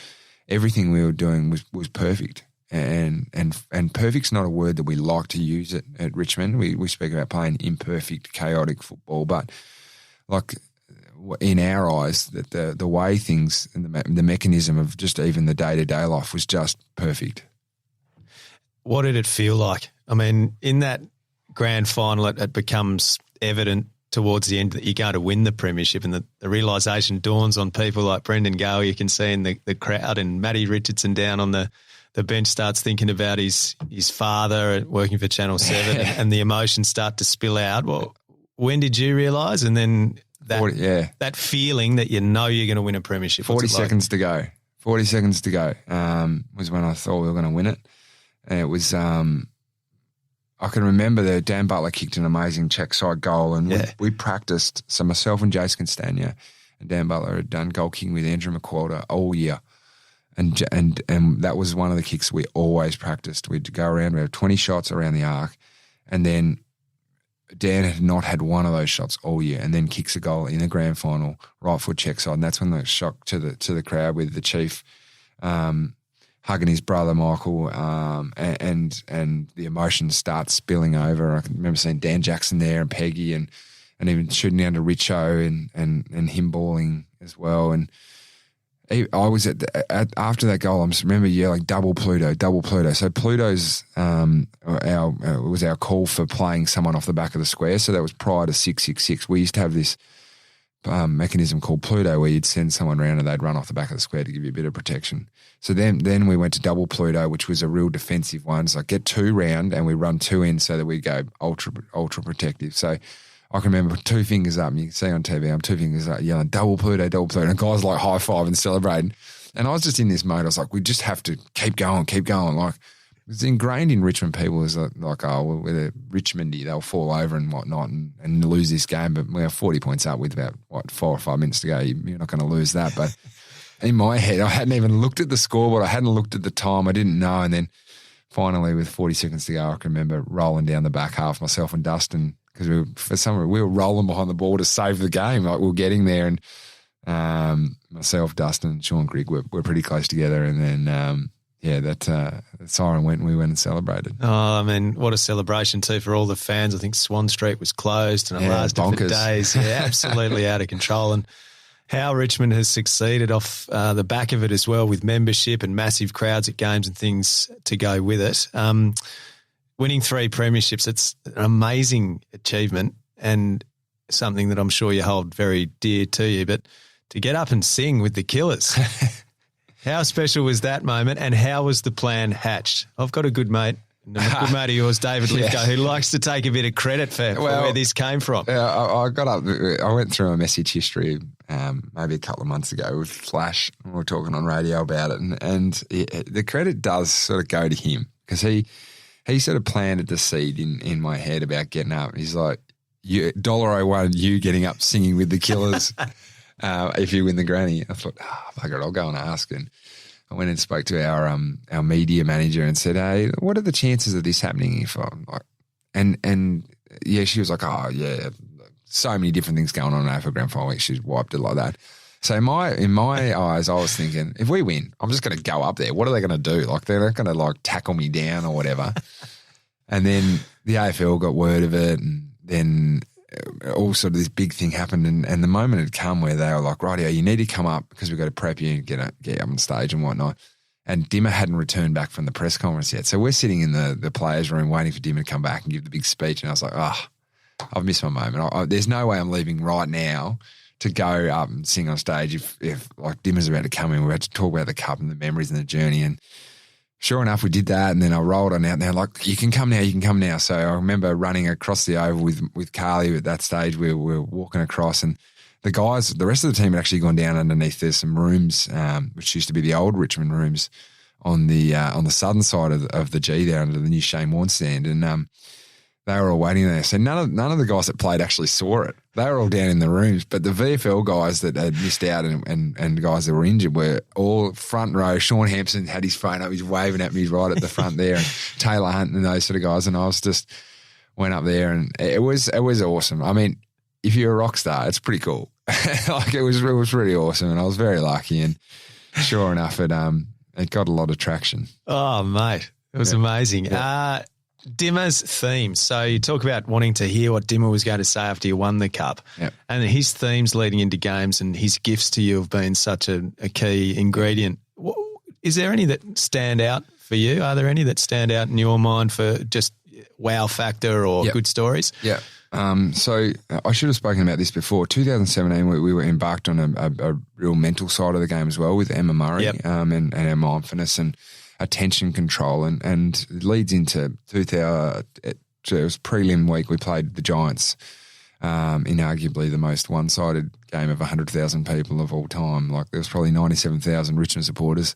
everything we were doing was perfect. And perfect's not a word that we like to use at Richmond. We speak about playing imperfect, chaotic football, but like in our eyes, that the way things and the mechanism of just even the day-to-day life was just perfect. What did it feel like? I mean, in that grand final, it becomes evident towards the end that you're going to win the premiership, and the realisation dawns on people like Brendan Gale. You can see in the crowd, and Matty Richardson down on the bench starts thinking about his father working for Channel 7 and the emotions start to spill out. Well, when did you realise? And then that feeling that you're going to win a premiership. 40 seconds to go. 40 seconds to go was when I thought we were going to win it. And it was I can remember that Dan Butler kicked an amazing check side goal, and we practiced. So myself and Jace Castagna and Dan Butler had done goal kicking with Andrew McQualter all year. And that was one of the kicks we always practiced. We'd go around, we have 20 shots around the arc, and then Dan had not had one of those shots all year, and then kicks a goal in the grand final, right foot check side, and that's when the shock to the crowd with the chief hugging his brother Michael, and the emotions start spilling over. I can remember seeing Dan Jackson there and Peggy, and even shooting down to Richo and him bawling as well. And I was after that goal, I just remember yelling double Pluto. So Pluto's was our call for playing someone off the back of the square. So that was prior to 666. We used to have this mechanism called Pluto where you'd send someone around and they'd run off the back of the square to give you a bit of protection. So then we went to double Pluto, which was a real defensive one. So get 2 round and we run 2 in so that we go ultra protective. So I can remember 2 fingers up, and you can see on TV, I'm 2 fingers up yelling, double Pluto, and guys like high-five and celebrating. And I was just in this mode. I was like, we just have to keep going. Like, it's ingrained in Richmond people is like, oh, well, we're Richmondy, they'll fall over and whatnot and lose this game, but we're 40 points up with about, 4 or 5 minutes to go. You're not going to lose that. But in my head, I hadn't even looked at the scoreboard. I hadn't looked at the time. I didn't know. And then finally, with 40 seconds to go, I can remember rolling down the back half, myself and Dustin, because we were rolling behind the ball to save the game. Like, we were getting there, and myself, Dustin, and Sean Grigg were pretty close together. And then, that siren went, and we went and celebrated. Oh, I mean, what a celebration too for all the fans. I think Swan Street was closed and it lasted for days. Yeah, absolutely out of control. And how Richmond has succeeded off the back of it as well, with membership and massive crowds at games and things to go with it. Winning 3 premierships, it's an amazing achievement and something that I'm sure you hold very dear to you. But to get up and sing with the Killers, how special was that moment, and how was the plan hatched? I've got a good mate, a good mate of yours, David Lithgow, who likes to take a bit of credit for where this came from. Yeah, I went through a message history maybe a couple of months ago with Flash, and we were talking on radio about it, and the credit does sort of go to him, because he sort of planted the seed in my head about getting up. He's like, $1 you getting up singing with the Killers if you win the granny. I thought, bugger it, I'll go and ask. And I went and spoke to our media manager and said, hey, what are the chances of this happening if I'm like, and she was like, oh yeah, so many different things going on for grand final week. She's wiped it like that. So in my eyes, I was thinking, if we win, I'm just going to go up there. What are they going to do? Like, they're not going to like tackle me down or whatever. And then the AFL got word of it, and then all sort of this big thing happened. And the moment had come where they were like, rightio, you need to come up because we've got to prep you and get up on stage and whatnot. And Dimmer hadn't returned back from the press conference yet. So we're sitting in the players' room waiting for Dimmer to come back and give the big speech. And I was like, I've missed my moment. There's no way I'm leaving right now to go up and sing on stage if like Dimmer's about to come in. We're about to talk about the cup and the memories and the journey. And sure enough, we did that, and then I rolled on out, and they're like, you can come now. So I remember running across the oval with Carly at that stage. We were walking across, and the rest of the team had actually gone down underneath. There's some rooms, which used to be the old Richmond rooms on the southern side of the G there under the new Shane Warne stand. And they were all waiting there. So none of the guys that played actually saw it. They were all down in the rooms, but the VFL guys that had missed out and guys that were injured were all front row. Sean Hampson had his phone up. He's waving at me right at the front there. And Taylor Hunt and those sort of guys. And I was just went up there, and it was awesome. I mean, if you're a rock star, it's pretty cool. Like, it was really awesome, and I was very lucky. And sure enough, it got a lot of traction. Oh, mate, it was amazing. Yeah. Dimmer's theme. So you talk about wanting to hear what Dimmer was going to say after you won the cup. Yep. And his themes leading into games and his gifts to you have been such a key ingredient. Is there any that stand out for you? Are there any that stand out in your mind for just wow factor or good stories? Yeah. So I should have spoken about this before. 2017, we were embarked on a real mental side of the game as well with Emma Murray and our mindfulness and attention control, and it leads into 2000. It was prelim week. We played the Giants in arguably the most one-sided game of 100,000 people of all time. Like there was probably 97,000 Richmond supporters,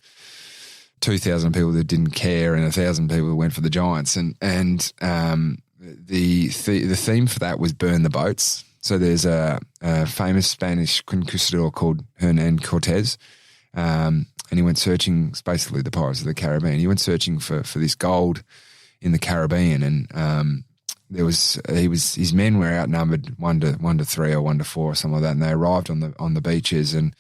2,000 people that didn't care, and 1,000 people that went for the Giants. And the theme for that was burn the boats. So there's a famous Spanish conquistador called Hernan Cortez, and he went searching. It's basically the Pirates of the Caribbean. He went searching for this gold in the Caribbean, and his men were outnumbered 1-3 or 1-4 or something like that, and they arrived on the beaches, and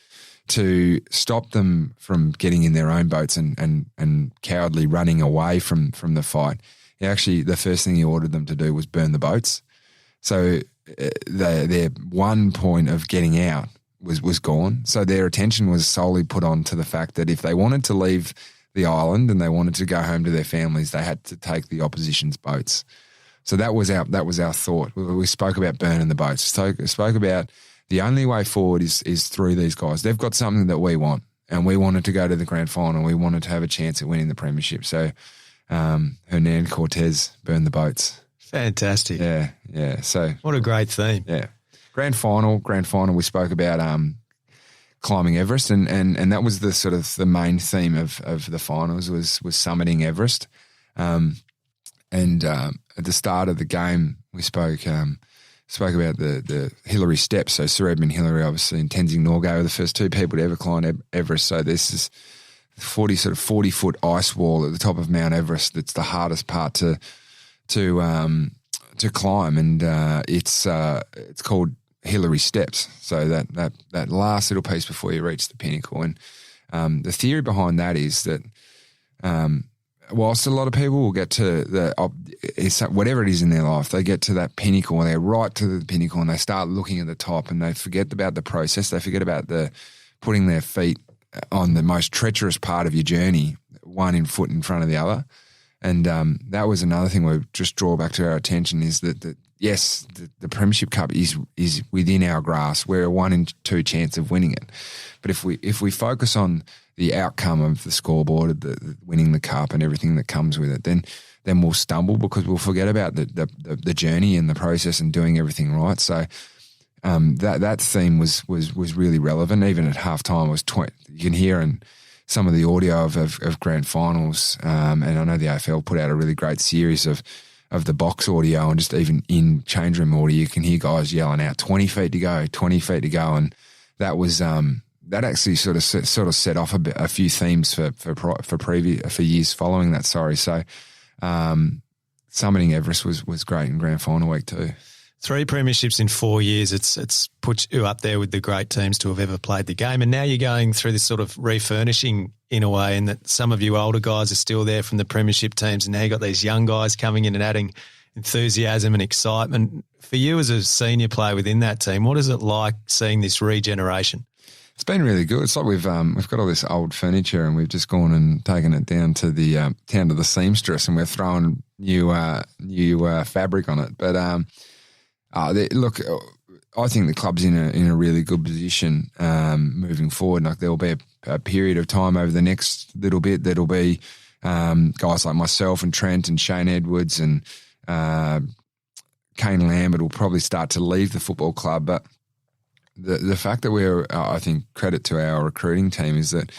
to stop them from getting in their own boats and cowardly running away from the fight, the first thing he ordered them to do was burn the boats. So their one point of getting out was gone. So their attention was solely put on to the fact that if they wanted to leave the island and they wanted to go home to their families, they had to take the opposition's boats. So that was our thought. We spoke about burning the boats. Spoke about the only way forward is through these guys. They've got something that we want, and we wanted to go to the grand final. We wanted to have a chance at winning the premiership. So Hernan Cortez burned the boats. Fantastic. Yeah. So what a great theme. Yeah. Grand final. We spoke about climbing Everest, and that was the sort of the main theme of the finals was summiting Everest. And at the start of the game, we spoke about the Hillary steps. So Sir Edmund Hillary, obviously, and Tenzing Norgay were the first two people to ever climb Everest. So this is 40-foot ice wall at the top of Mount Everest. That's the hardest part to climb, and it's called Hillary steps. So that last little piece before you reach the pinnacle, and the theory behind that is that whilst a lot of people will get to whatever it is in their life, they get to that pinnacle, and they're right to the pinnacle, and they start looking at the top, and they forget about the process. They forget about putting their feet on the most treacherous part of your journey, one foot in front of the other. And that was another thing we just draw back to our attention is that yes, the Premiership Cup is within our grasp. We're a 1 in 2 chance of winning it. But if we focus on the outcome of the scoreboard, the winning the cup and everything that comes with it, then we'll stumble because we'll forget about the journey and the process and doing everything right. So that theme was really relevant. Even at halftime, you can hear in some of the audio of grand finals, and I know the AFL put out a really great series of the box audio, and just even in change room audio, you can hear guys yelling out 20 feet to go, 20 feet to go, and that was that actually sort of set off a few themes for years following that. So summiting Everest was great in grand final week too. 3 premierships in 4 years. It's put you up there with the great teams to have ever played the game. And now you're going through this sort of refurnishing in a way, and that some of you older guys are still there from the premiership teams, and now you've got these young guys coming in and adding enthusiasm and excitement. For you as a senior player within that team, what is it like seeing this regeneration? It's been really good. It's like we've got all this old furniture, and we've just gone and taken it down to the seamstress, and we're throwing new fabric on it. But look, I think the club's in a really good position moving forward. Like there will be a period of time over the next little bit that'll be guys like myself and Trent and Shane Edwards and Kane Lambert will probably start to leave the football club. But the fact that we're, I think, credit to our recruiting team is that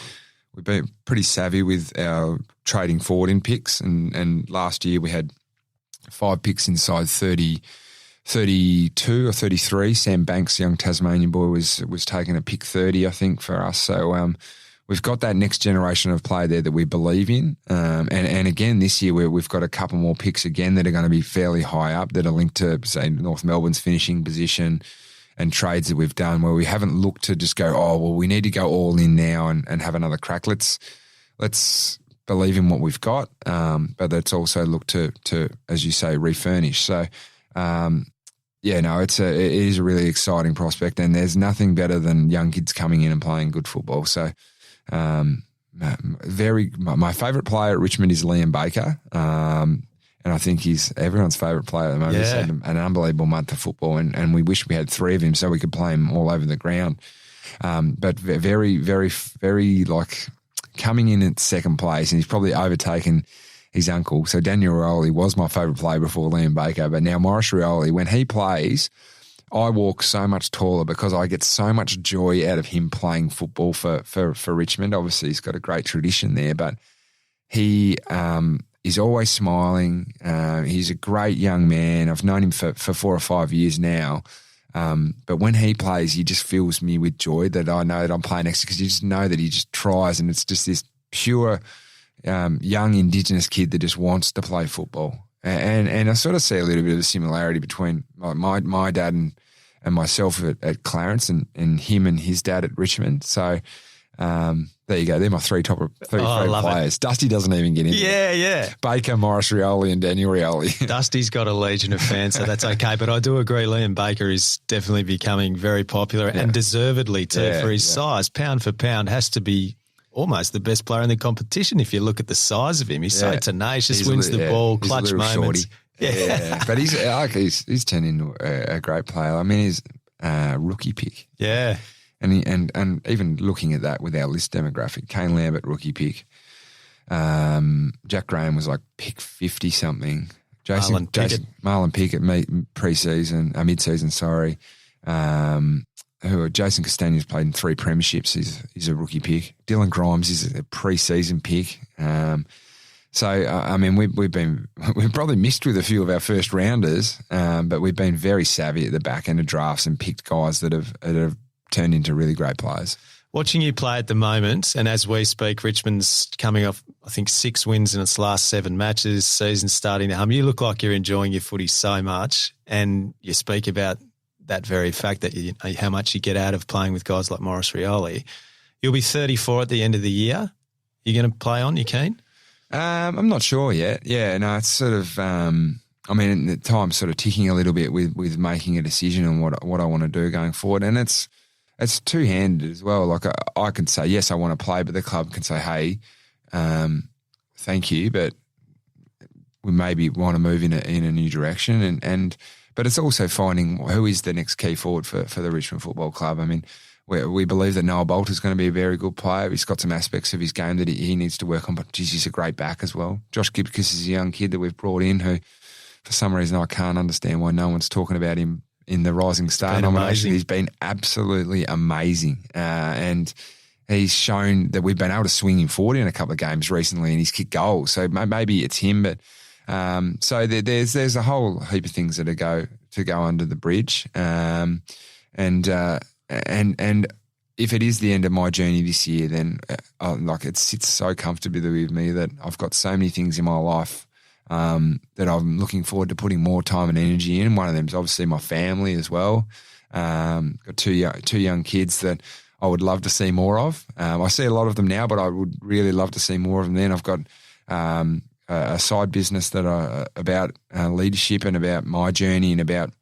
we've been pretty savvy with our trading forward in picks. And last year we had 5 picks inside 32 or 33. Sam Banks, young Tasmanian boy, was taking a pick 30, I think, for us. So we've got that next generation of player there that we believe in. And again, this year we've got a couple more picks again that are going to be fairly high up that are linked to, say, North Melbourne's finishing position and trades that we've done where we haven't looked to just go, oh, well, we need to go all in now and have another crack. Let's believe in what we've got, but let's also look to, as you say, refurnish. So, it is a really exciting prospect, and there's nothing better than young kids coming in and playing good football. So, my favourite player at Richmond is Liam Baker, and I think he's everyone's favourite player at the moment. Yeah. He's had an unbelievable month of football, and we wish we had 3 of him so we could play him all over the ground. But very, very, very coming in at second place, and he's probably overtaken his uncle. So Daniel Riewoldt was my favourite player before Liam Baker, but now Maurice Riewoldt, when he plays, I walk so much taller because I get so much joy out of him playing football for Richmond. Obviously, he's got a great tradition there, but he is always smiling. He's a great young man. I've known him for 4 or 5 years now. But when he plays, he just fills me with joy that I know that I'm playing next to, because you just know that he just tries, and it's just this pure young Indigenous kid that just wants to play football. And I sort of see a little bit of a similarity between my dad and myself at Clarence and him and his dad at Richmond. So there you go. They're my three favorite players. Dusty doesn't even get in there. Yeah. Baker, Morris Riewoldt and Daniel Riewoldt. Dusty's got a legion of fans, so that's okay. But I do agree, Liam Baker is definitely becoming very popular and deservedly too for his size. Pound for pound has to be almost the best player in the competition if you look at the size of him. He's so tenacious, wins the ball, clutch moments. Yeah. But he's turned into a great player. I mean, he's a rookie pick. Yeah. And even looking at that with our list demographic, Kane Lambert, rookie pick. Jack Graham was like pick 50-something. Marlon Pickett pre-season, mid-season, sorry. Jason Castagne's played in 3 premierships. He's a rookie pick. Dylan Grimes is a pre-season pick. So I mean, we've probably missed with a few of our first rounders, but we've been very savvy at the back end of drafts and picked guys that have turned into really great players. Watching you play at the moment, and as we speak, Richmond's coming off, I think, 6 wins in its last 7 matches. Season's starting to hum. You look like you're enjoying your footy so much, and you speak about that very fact that how much you get out of playing with guys like Morris Riewoldt. You'll be 34 at the end of the year. You going to play on? You keen? I'm not sure yet. Yeah, no, it's sort of. I mean, the time's sort of ticking a little bit with making a decision on what I want to do going forward, and it's two-handed as well. Like I can say yes, I want to play, but the club can say, hey, thank you, but we maybe want to move in a new direction, but it's also finding who is the next key forward for the Richmond Football Club. I mean, we believe that Noah Bolt is going to be a very good player. He's got some aspects of his game that he needs to work on, but he's a great back as well. Josh Gibcus is a young kid that we've brought in who, for some reason, I can't understand why no one's talking about him in the Rising Star nomination. He's been absolutely amazing. And he's shown that we've been able to swing him forward in a couple of games recently, and he's kicked goals. So maybe it's him, but so there's a whole heap of things that go under the bridge. And if it is the end of my journey this year, then it sits so comfortably with me that I've got so many things in my life that I'm looking forward to putting more time and energy in. One of them is obviously my family as well. Got two young kids that I would love to see more of. I see a lot of them now, but I would really love to see more of them then. I've got a side business that about leadership and about my journey and about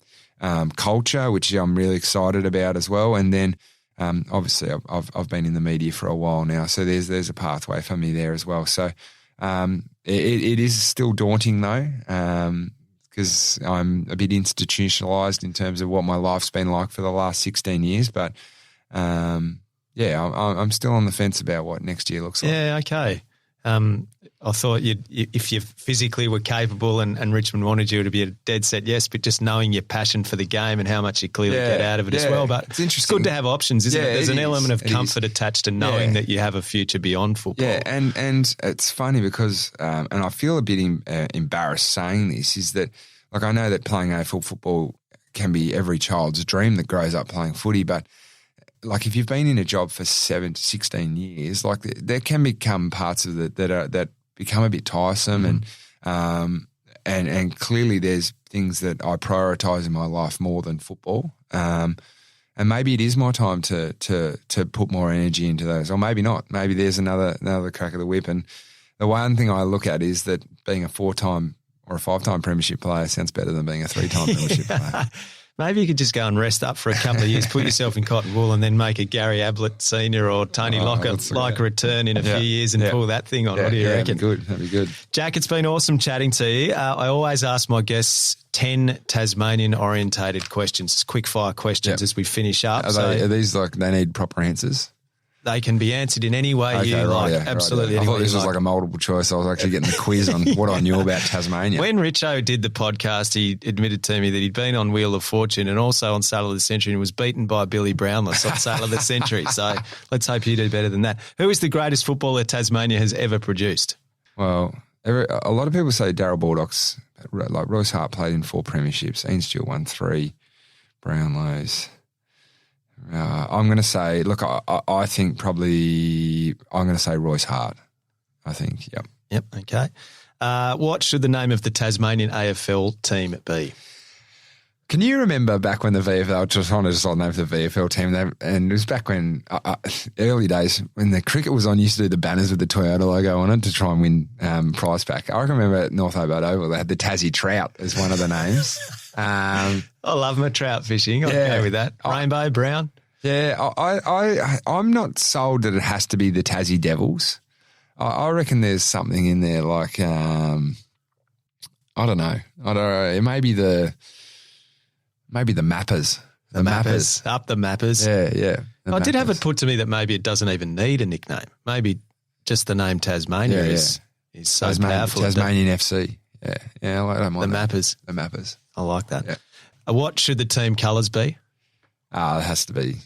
culture, which I'm really excited about as well. And then obviously I've been in the media for a while now, so there's a pathway for me there as well. So it is still daunting though, because I'm a bit institutionalised in terms of what my life's been like for the last 16 years. But I'm still on the fence about what next year looks like. Yeah, okay. I thought if you physically were capable and Richmond wanted you to be a dead set yes, but just knowing your passion for the game and how much you clearly get out of it as well. But it's interesting. It's good to have options, isn't it? There's an element of comfort attached to knowing that you have a future beyond football. Yeah, and it's funny because, and I feel a bit embarrassed saying this, is that, like, I know that playing AFL football can be every child's dream that grows up playing footy, but like if you've been in a job for 7 to 16 years, like there can become parts of it that become a bit tiresome, and clearly there's things that I prioritise in my life more than football, and maybe it is my time to put more energy into those, or maybe not. Maybe there's another crack of the whip. And the one thing I look at is that being a 4-time or a 5-time premiership player sounds better than being a 3-time premiership player. Maybe you could just go and rest up for a couple of years, put yourself in cotton wool, and then make a Gary Ablett Senior or Tony Lockett like a return in a few years and pull that thing on. What do you reckon? That'd be good. Jack, it's been awesome chatting to you. I always ask my guests 10 Tasmanian-orientated questions, quick-fire questions as we finish up. Are these like they need proper answers? They can be answered in any way you like. Absolutely. I any thought way this you was like a multiple choice. I was actually getting the quiz on what I knew about Tasmania. When Richo did the podcast, he admitted to me that he'd been on Wheel of Fortune and also on Sail of the Century and was beaten by Billy Brownless on Sail of the Century. So let's hope you do better than that. Who is the greatest footballer Tasmania has ever produced? Well, a lot of people say Darryl Baldock's, like Royce Hart played in 4 premierships. Ian Stewart won 3. Brownlow's. I'm going to say, look, I think probably I'm going to say Royce Hart. I think, yep. Yep, okay. What should the name of the Tasmanian AFL team be? Can you remember back when the VFL, I just wanted to name for the VFL team, and it was back when, early days, when the cricket was on, used to do the banners with the Toyota logo on it to try and win prize back. I remember at North Hobart Oval, they had the Tassie Trout as one of the names. I love my trout fishing. I'll go with that. Rainbow, brown. Yeah, I'm not sold that it has to be the Tassie Devils. I reckon there's something in there like, I don't know. It may be the Mappers. The Mappers. Up the Mappers. Yeah. I did have it put to me that maybe it doesn't even need a nickname. Maybe just the name Tasmania is so powerful. Tasmanian FC. Yeah, I don't mind the Mappers. The Mappers. I like that. Yeah. What should the team colours be? It has to be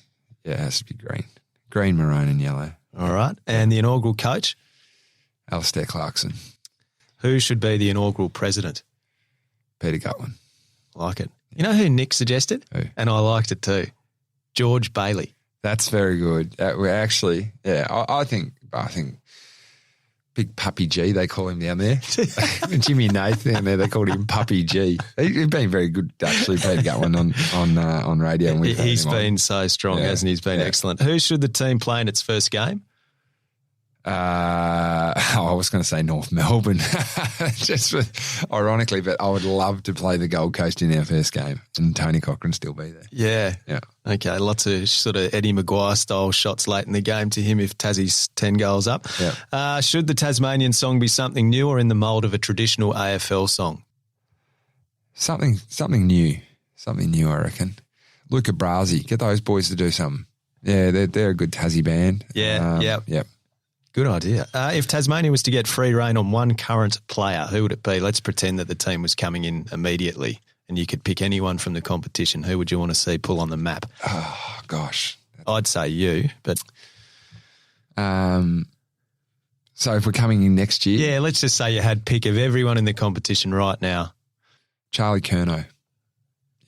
green. Green, maroon and yellow. All right. And the inaugural coach? Alistair Clarkson. Who should be the inaugural president? Peter Gutwin. Like it. You know who Nick suggested? Who? And I liked it too. George Bailey. That's very good. Actually, I think Big Puppy G, they call him down there. Jimmy Nath down there, they called him Puppy G. He's been very good, actually, Peter Gutwin on radio. And he's been so strong, hasn't he? He's been excellent. Who should the team play in its first game? I was going to say North Melbourne, ironically, but I would love to play the Gold Coast in our first game and Tony Cochran still be there. Yeah. Okay, lots of sort of Eddie Maguire style shots late in the game to him if Tassie's 10 goals up. Yeah. Should the Tasmanian song be something new or in the mould of a traditional AFL song? Something new. Something new, I reckon. Luca Brasi, get those boys to do something. Yeah, they're a good Tassie band. Yep. Good idea. If Tasmania was to get free rein on one current player, who would it be? Let's pretend that the team was coming in immediately and you could pick anyone from the competition. Who would you want to see pull on the map? Oh, gosh. I'd say you, but... So if we're coming in next year? Yeah, let's just say you had pick of everyone in the competition right now. Charlie Curnow.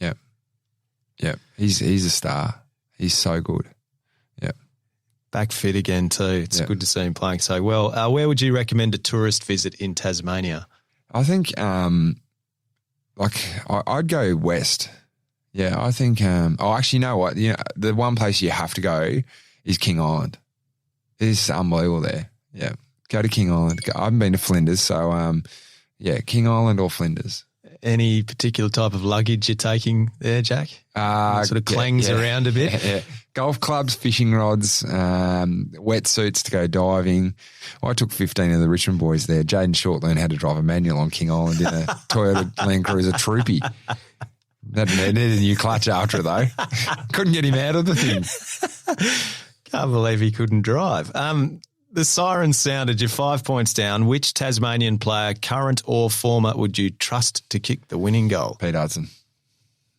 Yep. He's a star. He's so good. Yep. Back fit again too. It's good to see him playing so well. Where would you recommend a tourist visit in Tasmania? I think, I'd go west. Yeah, I think. Actually, you know what? The one place you have to go is King Island. It's unbelievable there. Yeah, go to King Island. I haven't been to Flinders, so King Island or Flinders. Any particular type of luggage you're taking there, Jack? Sort of clangs around a bit. Yeah. Golf clubs, fishing rods, wetsuits to go diving. I took 15 of the Richmond boys there. Jaden Short learned how to drive a manual on King Island in a Toyota Land Cruiser Troopy. Needed a new clutch after it though. Couldn't get him out of the thing. Can't believe he couldn't drive. The siren sounded. You're 5 points down. Which Tasmanian player, current or former, would you trust to kick the winning goal? Pete Hudson.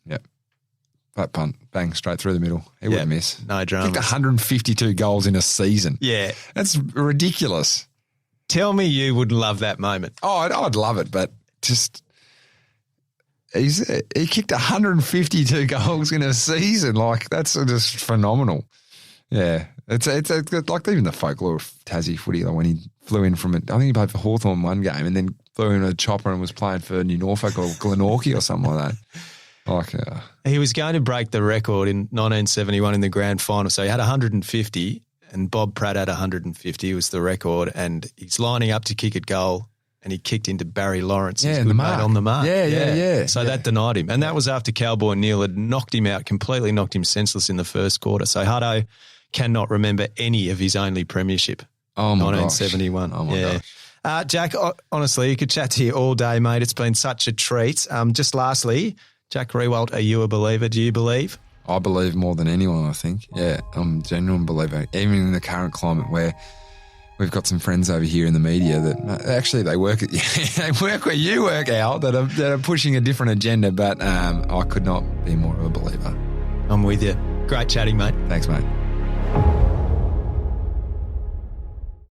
Yep. That punt, bang, straight through the middle. He wouldn't miss. No drama. Kicked 152 goals in a season. Yeah. That's ridiculous. Tell me you would love that moment. Oh, I'd love it, but just... He kicked 152 goals in a season. Like, that's just phenomenal. Yeah. It's like even the folklore of Tassie footy, like when he flew in from it. I think he played for Hawthorn one game and then flew in a chopper and was playing for New Norfolk or Glenorchy or something like that. He was going to break the record in 1971 in the grand final. So he had 150 and Bob Pratt had 150 was the record, and he's lining up to kick at goal and he kicked into Barry Lawrence. Yeah, on the mark. Yeah. So that denied him. And that was after Cowboy Neal had knocked him out, completely knocked him senseless in the first quarter. So Hutto cannot remember any of his only premiership. Oh, my 1971. Gosh. Oh, my gosh. Jack, honestly, you could chat to you all day, mate. It's been such a treat. Just lastly, Jack Riewoldt, are you a believer? Do you believe? I believe more than anyone, I think. Yeah, I'm a genuine believer. Even in the current climate where we've got some friends over here in the media that actually they work where you work, Al, that are pushing a different agenda, but I could not be more of a believer. I'm with you. Great chatting, mate. Thanks, mate.